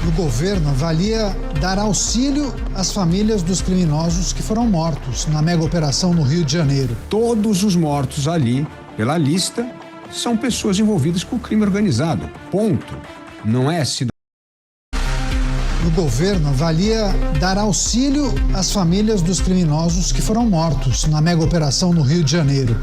O governo avalia dar auxílio às famílias dos criminosos que foram mortos na mega operação no Rio de Janeiro. Todos os mortos ali, pela lista, são pessoas envolvidas com o crime organizado. Ponto. Não é cidadão. O governo avalia dar auxílio às famílias dos criminosos que foram mortos na mega operação no Rio de Janeiro.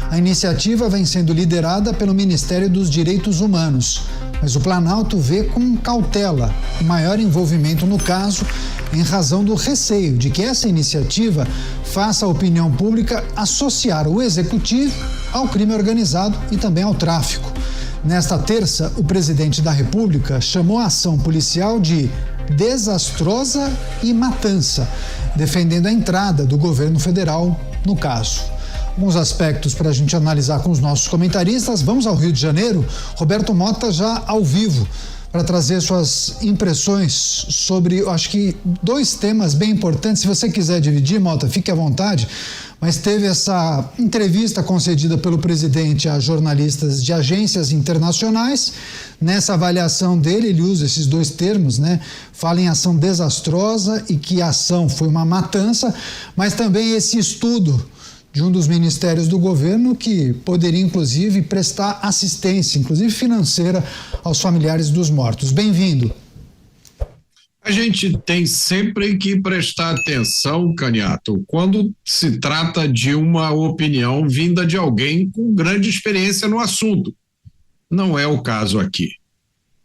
A iniciativa vem sendo liderada pelo Ministério dos Direitos Humanos, mas o Planalto vê com cautela o maior envolvimento no caso, em razão do receio de que essa iniciativa faça a opinião pública associar o executivo ao crime organizado e também ao tráfico. Nesta terça, o presidente da República chamou a ação policial de desastrosa e matança, defendendo a entrada do governo federal no caso. Alguns aspectos para a gente analisar com os nossos comentaristas. Vamos ao Rio de Janeiro. Roberto Mota já ao vivo para trazer suas impressões sobre, eu acho que, dois temas bem importantes. Se você quiser dividir, Mota, fique à vontade. Mas teve essa entrevista concedida pelo presidente a jornalistas de agências internacionais. Nessa avaliação dele, ele usa esses dois termos, né? Fala em ação desastrosa e que a ação foi uma matança, mas também esse estudo de um dos ministérios do governo que poderia, inclusive, prestar assistência, inclusive financeira, aos familiares dos mortos. Bem-vindo. A gente tem sempre que prestar atenção, Caniato, quando se trata de uma opinião vinda de alguém com grande experiência no assunto. Não é o caso aqui.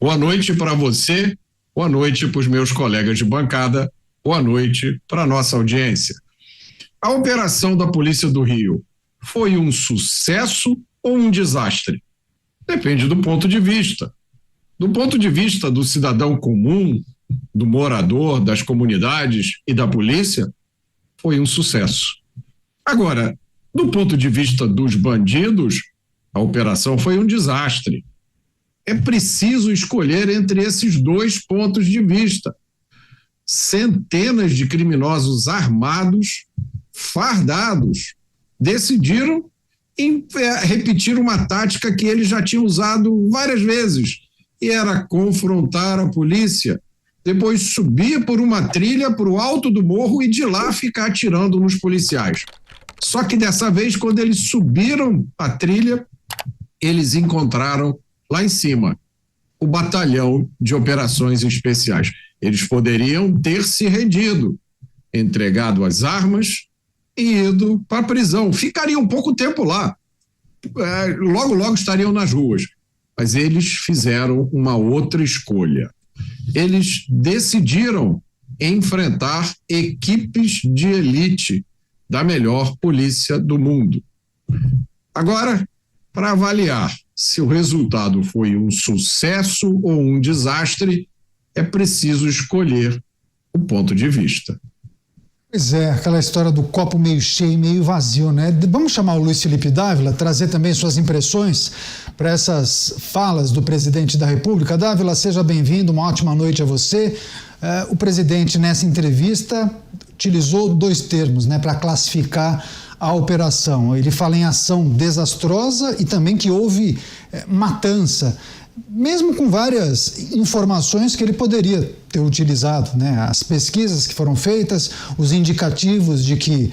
Boa noite para você, boa noite para os meus colegas de bancada, boa noite para a nossa audiência. A operação da Polícia do Rio foi um sucesso ou um desastre? Depende do ponto de vista. Do ponto de vista do cidadão comum, do morador, das comunidades e da polícia, foi um sucesso. Agora, do ponto de vista dos bandidos, a operação foi um desastre. É preciso escolher entre esses dois pontos de vista. Centenas de criminosos armados, fardados, decidiram repetir uma tática que eles já tinham usado várias vezes, e era confrontar a polícia, depois subir por uma trilha para o alto do morro e de lá ficar atirando nos policiais. Só que dessa vez, quando eles subiram a trilha, eles encontraram lá em cima o batalhão de operações especiais. Eles poderiam ter se rendido, entregado as armas e ido para a prisão. Ficariam pouco tempo lá. Logo, logo estariam nas ruas. Mas eles fizeram uma outra escolha. Eles decidiram enfrentar equipes de elite da melhor polícia do mundo. Agora, para avaliar se o resultado foi um sucesso ou um desastre, é preciso escolher o ponto de vista. Pois é, aquela história do copo meio cheio e meio vazio, né? Vamos chamar o Luiz Felipe Dávila, trazer também suas impressões para essas falas do presidente da República. Dávila, seja bem-vindo, uma ótima noite a você. O presidente, nessa entrevista, utilizou dois termos, né, para classificar a operação. Ele fala em ação desastrosa e também que houve matança, mesmo com várias informações que ele poderia ter utilizado, né? As pesquisas que foram feitas, os indicativos de que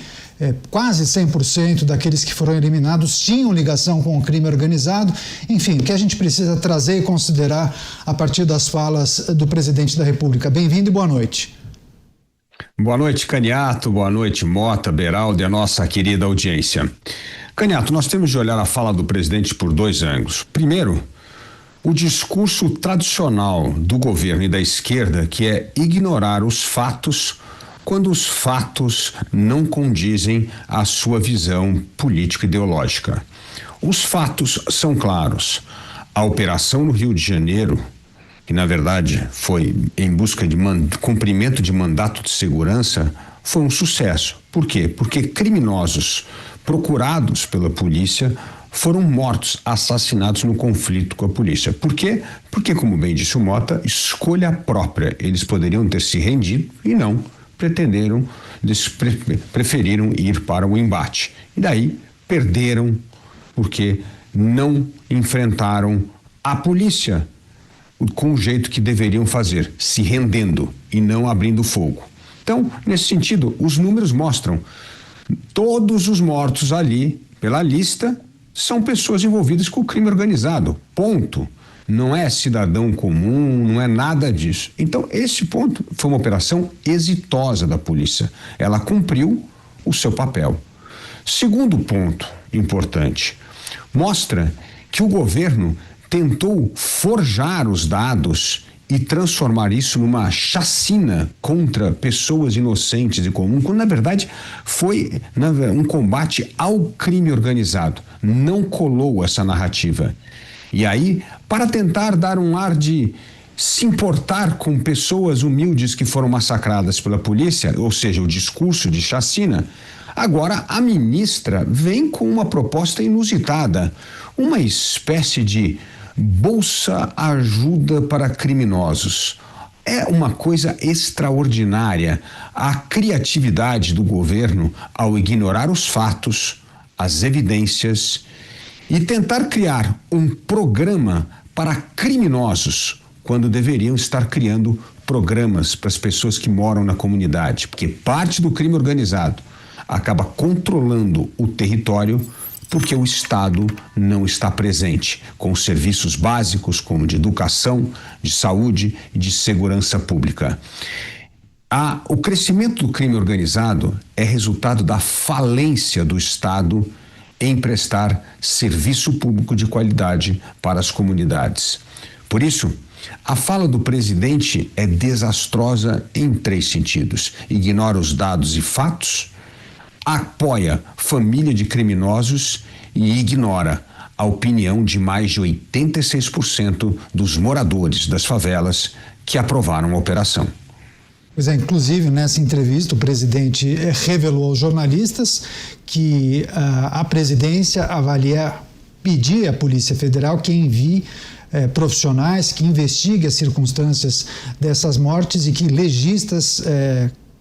quase 100% daqueles que foram eliminados tinham ligação com o crime organizado. Enfim, o que a gente precisa trazer e considerar a partir das falas do presidente da República. Bem-vindo e boa noite. Boa noite, Caniato, boa noite, Mota, Beraldo e a nossa querida audiência. Caniato, nós temos de olhar a fala do presidente por dois ângulos. Primeiro, o discurso tradicional do governo e da esquerda, que é ignorar os fatos quando os fatos não condizem à sua visão político-ideológica. Os fatos são claros. A operação no Rio de Janeiro, que na verdade foi em busca de cumprimento de mandato de segurança, foi um sucesso. Por quê? Porque criminosos procurados pela polícia foram mortos, assassinados no conflito com a polícia. Por quê? Porque, como bem disse o Mota, escolha própria. Eles poderiam ter se rendido e não pretenderam, eles preferiram ir para o embate. E daí perderam porque não enfrentaram a polícia. com o jeito que deveriam fazer, se rendendo e não abrindo fogo. Então, nesse sentido, os números mostram todos os mortos ali, pela lista, são pessoas envolvidas com o crime organizado. Ponto. Não é cidadão comum, não é nada disso. Então, esse ponto foi uma operação exitosa da polícia. Ela cumpriu o seu papel. Segundo ponto importante, mostra que o governo tentou forjar os dados e transformar isso numa chacina contra pessoas inocentes e comuns, quando na verdade foi um combate ao crime organizado. Não colou essa narrativa. E aí, para tentar dar um ar de se importar com pessoas humildes que foram massacradas pela polícia, ou seja, o discurso de chacina, agora a ministra vem com uma proposta inusitada, uma espécie de Bolsa Ajuda para Criminosos. É uma coisa extraordinária a criatividade do governo ao ignorar os fatos, as evidências e tentar criar um programa para criminosos quando deveriam estar criando programas para as pessoas que moram na comunidade, porque parte do crime organizado acaba controlando o território porque o Estado não está presente com os serviços básicos como de educação, de saúde e de segurança pública. O crescimento do crime organizado é resultado da falência do Estado em prestar serviço público de qualidade para as comunidades. Por isso, a fala do presidente é desastrosa em 3 sentidos: ignora os dados e fatos, apoia família de criminosos e ignora a opinião de mais de 86% dos moradores das favelas que aprovaram a operação. Pois é, inclusive nessa entrevista o presidente revelou aos jornalistas que a presidência pedir à Polícia Federal que envie profissionais, que investigue as circunstâncias dessas mortes e que legistas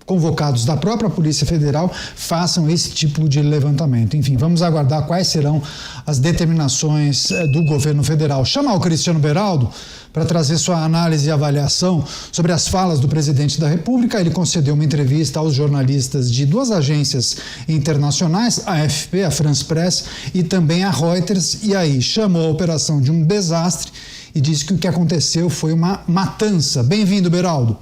convocados da própria Polícia Federal façam esse tipo de levantamento. Enfim, vamos aguardar quais serão as determinações do governo federal. Chamar o Cristiano Beraldo para trazer sua análise e avaliação sobre as falas do presidente da República. Ele concedeu uma entrevista aos jornalistas de 2 agências internacionais, a AFP, a France Press e também a Reuters, e aí chamou a operação de um desastre e disse que o que aconteceu foi uma matança. Bem-vindo, Beraldo.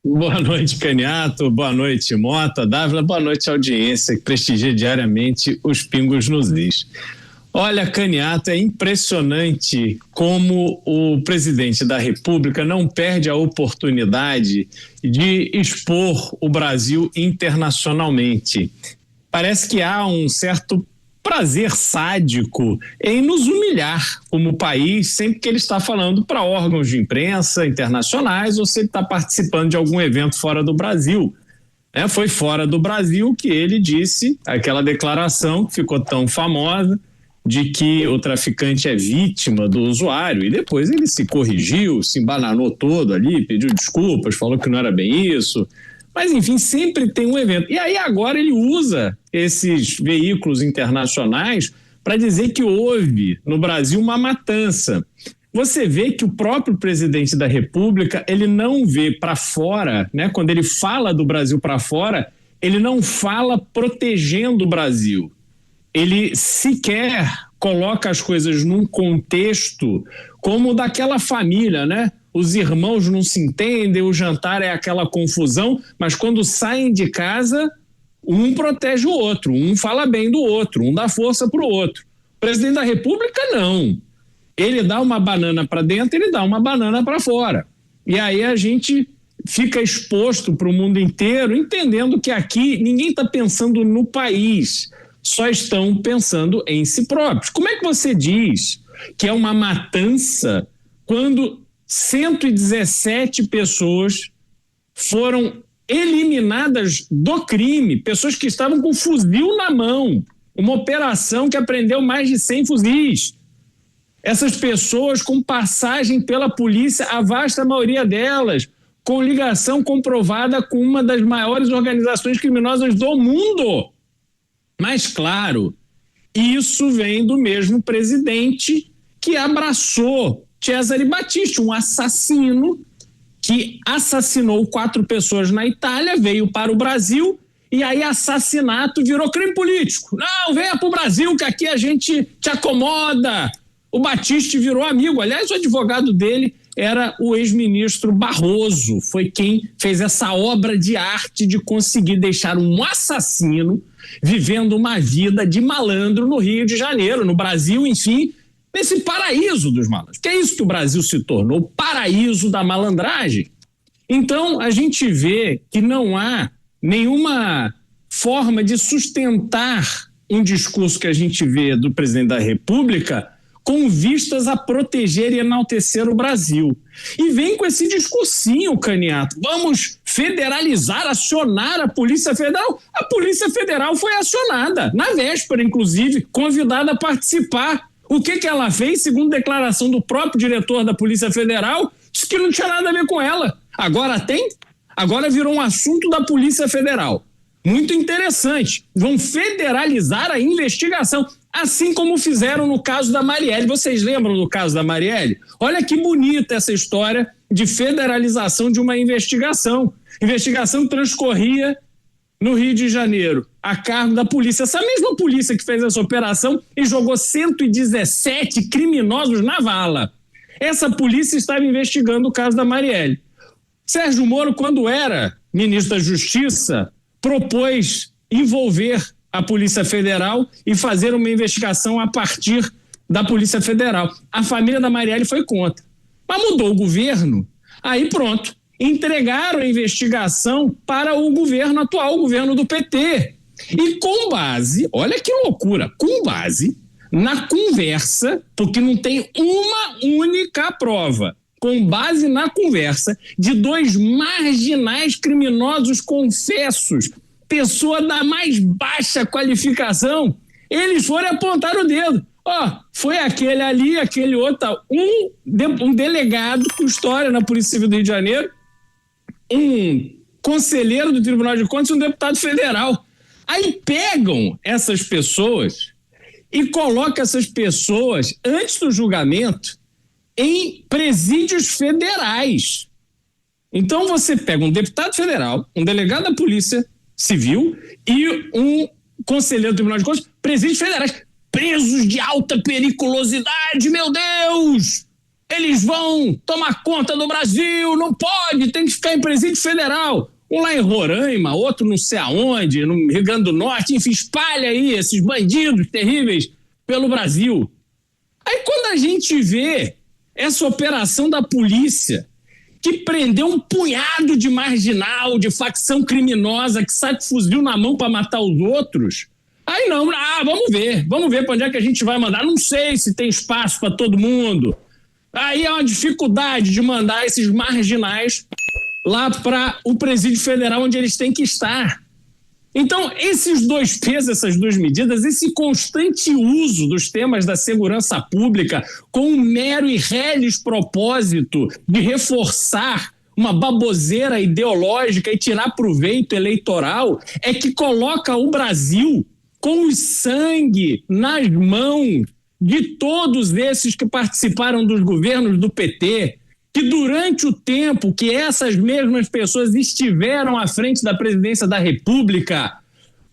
Boa noite, Caniato, boa noite, Mota, Dávila, boa noite, audiência que prestigia diariamente os Pingos nos Is. Olha, Caniato, é impressionante como o presidente da República não perde a oportunidade de expor o Brasil internacionalmente. Parece que há um certo prazer sádico em nos humilhar como país sempre que ele está falando para órgãos de imprensa internacionais ou se ele está participando de algum evento fora do Brasil. Foi fora do Brasil que ele disse aquela declaração que ficou tão famosa de que o traficante é vítima do usuário, e depois ele se corrigiu, se embananou todo ali, pediu desculpas, falou que não era bem isso. Mas, enfim, sempre tem um evento. E aí agora ele usa esses veículos internacionais para dizer que houve no Brasil uma matança. Você vê que o próprio presidente da República, ele não vê para fora, quando ele fala do Brasil para fora, ele não fala protegendo o Brasil. Ele sequer coloca as coisas num contexto como daquela família, Os irmãos não se entendem, o jantar é aquela confusão, mas quando saem de casa, um protege o outro, um fala bem do outro, um dá força para o outro. O presidente da República, não. Ele dá uma banana para dentro, ele dá uma banana para fora. E aí a gente fica exposto para o mundo inteiro, entendendo que aqui ninguém está pensando no país, só estão pensando em si próprios. Como é que você diz que é uma matança quando 117 pessoas foram eliminadas do crime, pessoas que estavam com fuzil na mão, uma operação que apreendeu mais de 100 fuzis. Essas pessoas com passagem pela polícia, a vasta maioria delas, com ligação comprovada com uma das maiores organizações criminosas do mundo. Mas, claro, isso vem do mesmo presidente que abraçou Cesare Battisti, um assassino que assassinou 4 pessoas na Itália, veio para o Brasil e aí assassinato virou crime político. Não, venha para o Brasil que aqui a gente te acomoda. O Battisti virou amigo. Aliás, o advogado dele era o ex-ministro Barroso. Foi quem fez essa obra de arte de conseguir deixar um assassino vivendo uma vida de malandro no Rio de Janeiro, no Brasil, enfim, nesse paraíso dos malandros. Que é isso que o Brasil se tornou, o paraíso da malandragem. Então, a gente vê que não há nenhuma forma de sustentar um discurso que a gente vê do presidente da República com vistas a proteger e enaltecer o Brasil. E vem com esse discursinho, Caniato, vamos federalizar, acionar a Polícia Federal. A Polícia Federal foi acionada, na véspera, inclusive, convidada a participar. O que ela fez, segundo declaração do próprio diretor da Polícia Federal, disse que não tinha nada a ver com ela. Agora tem? Agora virou um assunto da Polícia Federal. Muito interessante. Vão federalizar a investigação, assim como fizeram no caso da Marielle. Vocês lembram do caso da Marielle? Olha que bonita essa história de federalização de uma investigação. Investigação que transcorria no Rio de Janeiro, a cargo da polícia. Essa mesma polícia que fez essa operação e jogou 117 criminosos na vala. Essa polícia estava investigando o caso da Marielle. Sérgio Moro, quando era ministro da Justiça, propôs envolver a Polícia Federal e fazer uma investigação a partir da Polícia Federal. A família da Marielle foi contra. Mas mudou o governo, aí pronto. Entregaram a investigação para o governo atual, o governo do PT. E com base, olha que loucura, com base na conversa, porque não tem uma única prova, com base na conversa de 2 marginais criminosos confessos, pessoa da mais baixa qualificação, eles foram apontar o dedo. Foi aquele ali, aquele outro, um delegado com história na Polícia Civil do Rio de Janeiro, um conselheiro do Tribunal de Contas e um deputado federal. Aí pegam essas pessoas e colocam essas pessoas, antes do julgamento, em presídios federais. Então você pega um deputado federal, um delegado da Polícia Civil e um conselheiro do Tribunal de Contas, presídios federais, presos de alta periculosidade, meu Deus! Eles vão tomar conta do Brasil, não pode, tem que ficar em presídio federal. Um lá em Roraima, outro não sei aonde, no Rio Grande do Norte, enfim, espalha aí esses bandidos terríveis pelo Brasil. Aí quando a gente vê essa operação da polícia, que prendeu um punhado de marginal, de facção criminosa, que sai com fuzil na mão para matar os outros, aí não, vamos ver para onde é que a gente vai mandar. Não sei se tem espaço para todo mundo. Aí é uma dificuldade de mandar esses marginais lá para o presídio federal onde eles têm que estar. Então, esses 2 pesos, essas 2 medidas, esse constante uso dos temas da segurança pública com um mero e reles propósito de reforçar uma baboseira ideológica e tirar proveito eleitoral é que coloca o Brasil com o sangue nas mãos de todos esses que participaram dos governos do PT, que durante o tempo que essas mesmas pessoas estiveram à frente da presidência da República,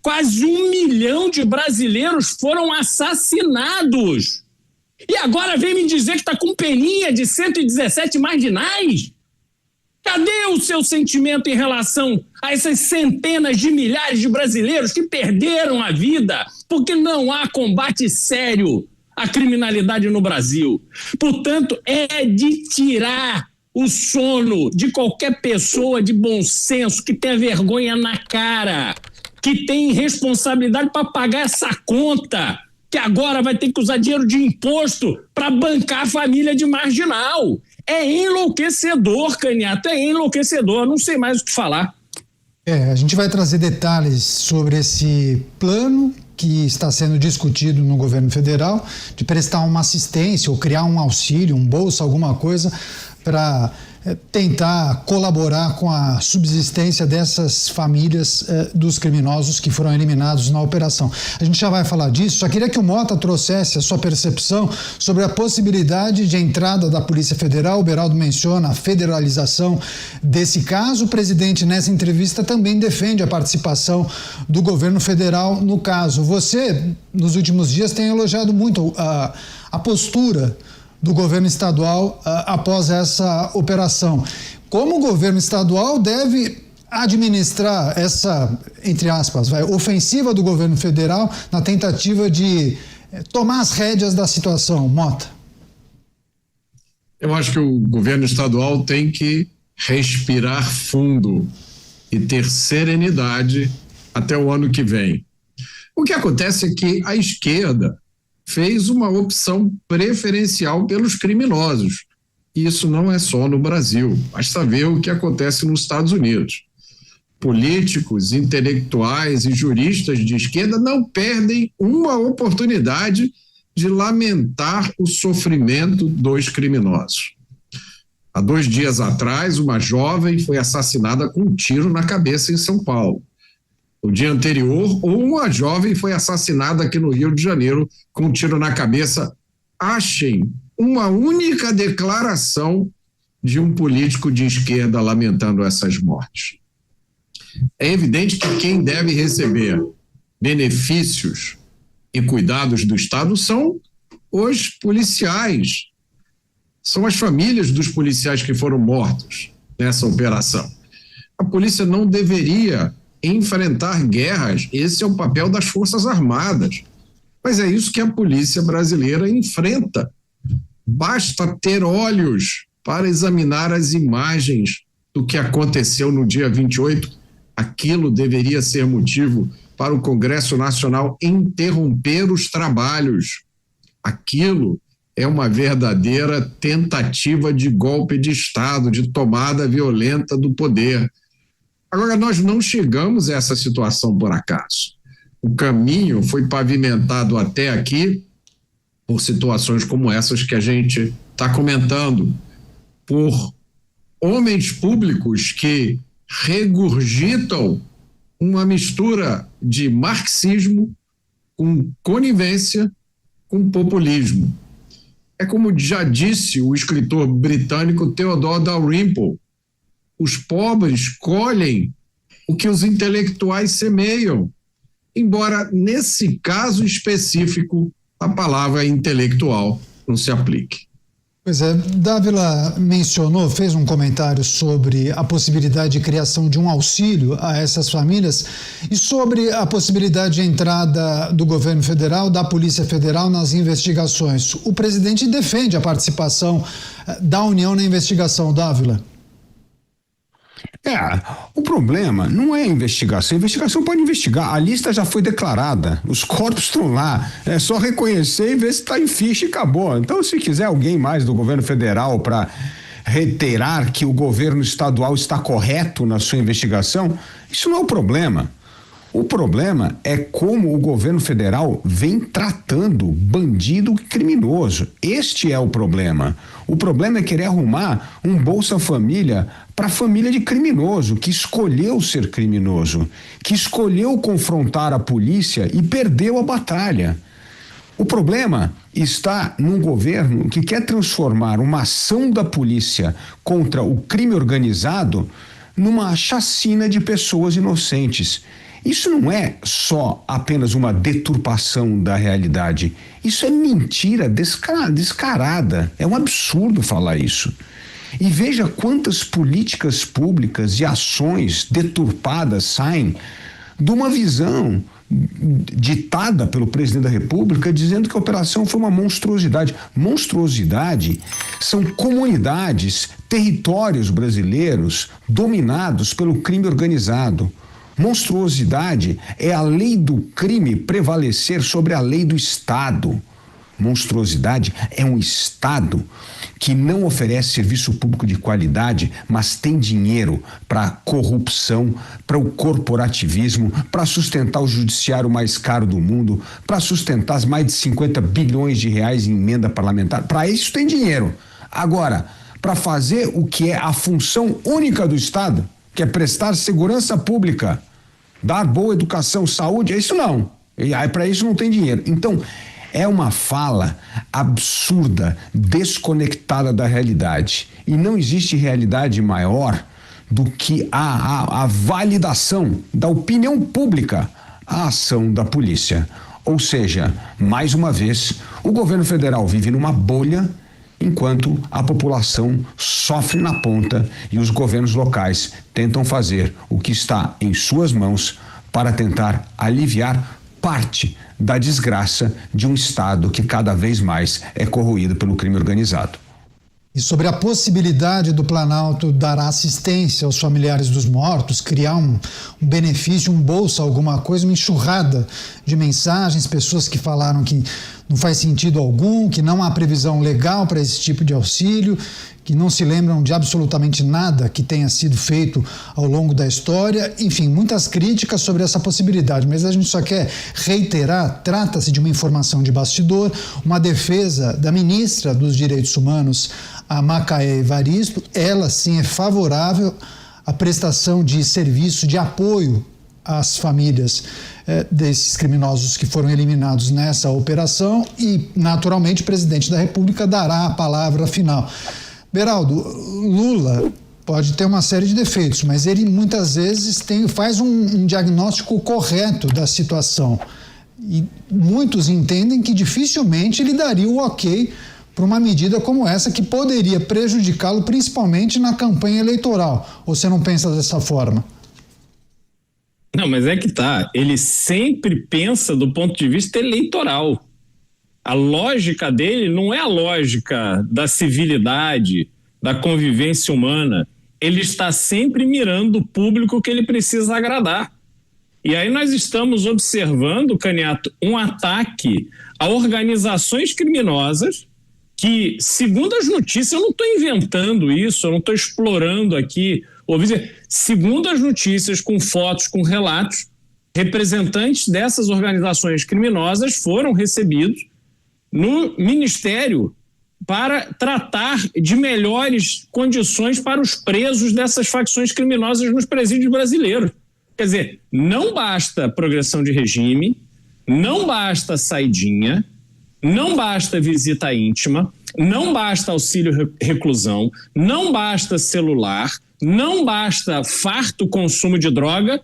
quase 1 milhão de brasileiros foram assassinados. E agora vem me dizer que está com peninha de 117 marginais? Cadê o seu sentimento em relação a essas centenas de milhares de brasileiros que perderam a vida porque não há combate sério à criminalidade no Brasil? Portanto, é de tirar o sono de qualquer pessoa de bom senso que tenha vergonha na cara, que tem responsabilidade para pagar essa conta, que agora vai ter que usar dinheiro de imposto para bancar a família de marginal. É enlouquecedor, Caniato, é enlouquecedor, não sei mais o que falar. A gente vai trazer detalhes sobre esse plano que está sendo discutido no governo federal, de prestar uma assistência ou criar um auxílio, um bolsa, alguma coisa, para tentar colaborar com a subsistência dessas famílias dos criminosos que foram eliminados na operação. A gente já vai falar disso, só queria que o Mota trouxesse a sua percepção sobre a possibilidade de entrada da Polícia Federal. O Beraldo menciona a federalização desse caso. O presidente, nessa entrevista, também defende a participação do governo federal no caso. Você, nos últimos dias, tem elogiado muito a postura do governo estadual após essa operação. Como o governo estadual deve administrar essa, entre aspas, ofensiva do governo federal na tentativa de tomar as rédeas da situação, Mota? Eu acho que o governo estadual tem que respirar fundo e ter serenidade até o ano que vem. O que acontece é que a esquerda fez uma opção preferencial pelos criminosos. E isso não é só no Brasil, basta ver o que acontece nos Estados Unidos. Políticos, intelectuais e juristas de esquerda não perdem uma oportunidade de lamentar o sofrimento dos criminosos. Há 2 dias atrás, uma jovem foi assassinada com um tiro na cabeça em São Paulo. No dia anterior, uma jovem foi assassinada aqui no Rio de Janeiro com um tiro na cabeça. Achem uma única declaração de um político de esquerda lamentando essas mortes. É evidente que quem deve receber benefícios e cuidados do Estado são os policiais, são as famílias dos policiais que foram mortos nessa operação. A polícia não deveria enfrentar guerras, esse é o papel das Forças Armadas. Mas é isso que a polícia brasileira enfrenta. Basta ter olhos para examinar as imagens do que aconteceu no dia 28. Aquilo deveria ser motivo para o Congresso Nacional interromper os trabalhos. Aquilo é uma verdadeira tentativa de golpe de Estado, de tomada violenta do poder. Agora, nós não chegamos a essa situação por acaso. O caminho foi pavimentado até aqui por situações como essas que a gente está comentando, por homens públicos que regurgitam uma mistura de marxismo com conivência com populismo. É como já disse o escritor britânico Theodore Dalrymple: os pobres colhem o que os intelectuais semeiam, embora nesse caso específico a palavra intelectual não se aplique. Pois é, Dávila fez um comentário sobre a possibilidade de criação de um auxílio a essas famílias e sobre a possibilidade de entrada do governo federal, da Polícia Federal nas investigações. O presidente defende a participação da União na investigação, Dávila. O problema não é a investigação. A investigação pode investigar. A lista já foi declarada. Os corpos estão lá. É só reconhecer e ver se está em ficha e acabou. Então, se quiser alguém mais do governo federal para reiterar que o governo estadual está correto na sua investigação, isso não é o problema. O problema é como o governo federal vem tratando bandido criminoso. Este é o problema. O problema é querer arrumar um Bolsa Família para a família de criminoso, que escolheu ser criminoso, que escolheu confrontar a polícia e perdeu a batalha. O problema está num governo que quer transformar uma ação da polícia contra o crime organizado numa chacina de pessoas inocentes. Isso não é só apenas uma deturpação da realidade. Isso é mentira descarada. É um absurdo falar isso. E veja quantas políticas públicas e ações deturpadas saem de uma visão ditada pelo presidente da República, dizendo que a operação foi uma monstruosidade. Monstruosidade são comunidades, territórios brasileiros dominados pelo crime organizado. Monstruosidade é a lei do crime prevalecer sobre a lei do Estado. Monstruosidade é um Estado que não oferece serviço público de qualidade, mas tem dinheiro para a corrupção, para o corporativismo, para sustentar o judiciário mais caro do mundo, para sustentar as mais de 50 bilhões de reais em emenda parlamentar. Para isso tem dinheiro. Agora, para fazer o que é a função única do Estado, que é prestar segurança pública, dar boa educação, saúde, isso não. E aí para isso não tem dinheiro. Então, é uma fala absurda, desconectada da realidade. E não existe realidade maior do que a validação da opinião pública à ação da polícia. Ou seja, mais uma vez, o governo federal vive numa bolha, enquanto a população sofre na ponta e os governos locais tentam fazer o que está em suas mãos para tentar aliviar parte da desgraça de um Estado que cada vez mais é corroído pelo crime organizado. E sobre a possibilidade do Planalto dar assistência aos familiares dos mortos, criar um benefício, um bolsa, alguma coisa, uma enxurrada de mensagens, pessoas que falaram que não faz sentido algum, que não há previsão legal para esse tipo de auxílio, que não se lembram de absolutamente nada que tenha sido feito ao longo da história. Enfim, muitas críticas sobre essa possibilidade, mas a gente só quer reiterar, trata-se de uma informação de bastidor, uma defesa da ministra dos Direitos Humanos, a Macaé Evaristo. Ela sim é favorável à prestação de serviço de apoio às famílias desses criminosos que foram eliminados nessa operação e, naturalmente, o presidente da República dará a palavra final. Beraldo, Lula pode ter uma série de defeitos, mas ele muitas vezes faz um diagnóstico correto da situação. E muitos entendem que dificilmente ele daria o ok para uma medida como essa que poderia prejudicá-lo principalmente na campanha eleitoral. Ou você não pensa dessa forma? Não, mas é que tá. Ele sempre pensa do ponto de vista eleitoral. A lógica dele não é a lógica da civilidade, da convivência humana. Ele está sempre mirando o público que ele precisa agradar. E aí nós estamos observando, Caniato, um ataque a organizações criminosas que, segundo as notícias, eu não estou inventando isso, eu não estou explorando aqui, segundo as notícias, com fotos, com relatos, representantes dessas organizações criminosas foram recebidos no Ministério para tratar de melhores condições para os presos dessas facções criminosas nos presídios brasileiros. Quer dizer, não basta progressão de regime, não basta saidinha, não basta visita íntima, não basta auxílio reclusão, não basta celular, não basta farto consumo de droga,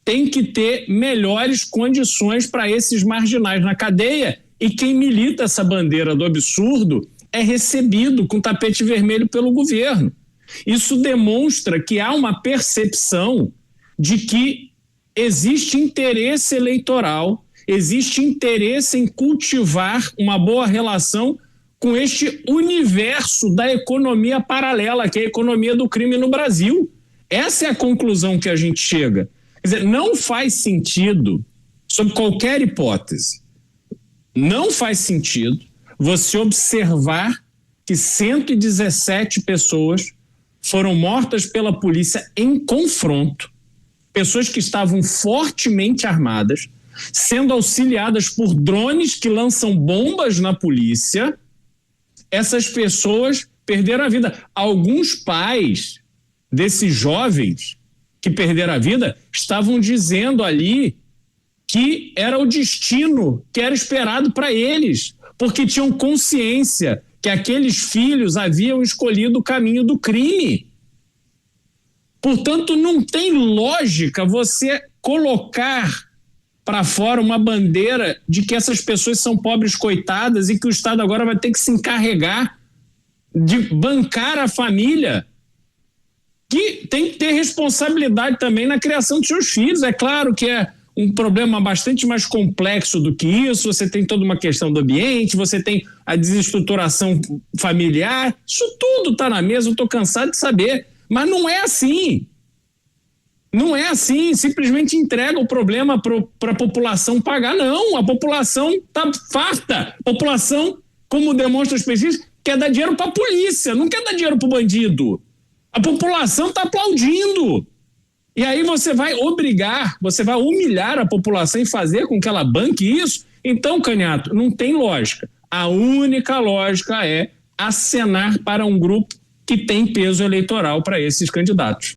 tem que ter melhores condições para esses marginais na cadeia. E quem milita essa bandeira do absurdo é recebido com tapete vermelho pelo governo. Isso demonstra que há uma percepção de que existe interesse eleitoral, existe interesse em cultivar uma boa relação com este universo da economia paralela, que é a economia do crime no Brasil. Essa é a conclusão que a gente chega. Quer dizer, não faz sentido, sob qualquer hipótese, não faz sentido você observar que 117 pessoas foram mortas pela polícia em confronto, pessoas que estavam fortemente armadas, sendo auxiliadas por drones que lançam bombas na polícia. Essas pessoas perderam a vida. Alguns pais desses jovens que perderam a vida estavam dizendo ali que era o destino que era esperado para eles, porque tinham consciência que aqueles filhos haviam escolhido o caminho do crime. Portanto, não tem lógica você colocar para fora uma bandeira de que essas pessoas são pobres coitadas e que o Estado agora vai ter que se encarregar de bancar a família, que tem que ter responsabilidade também na criação dos seus filhos. É claro que é um problema bastante mais complexo do que isso, você tem toda uma questão do ambiente, você tem a desestruturação familiar, isso tudo está na mesa, eu estou cansado de saber, mas não é assim. Não é assim, simplesmente entrega o problema para a população pagar. Não, a população está farta. A população, como demonstram as pesquisas, quer dar dinheiro para a polícia, não quer dar dinheiro para o bandido. A população está aplaudindo. E aí você vai humilhar a população e fazer com que ela banque isso? Então, Caniato, não tem lógica. A única lógica é acenar para um grupo que tem peso eleitoral para esses candidatos.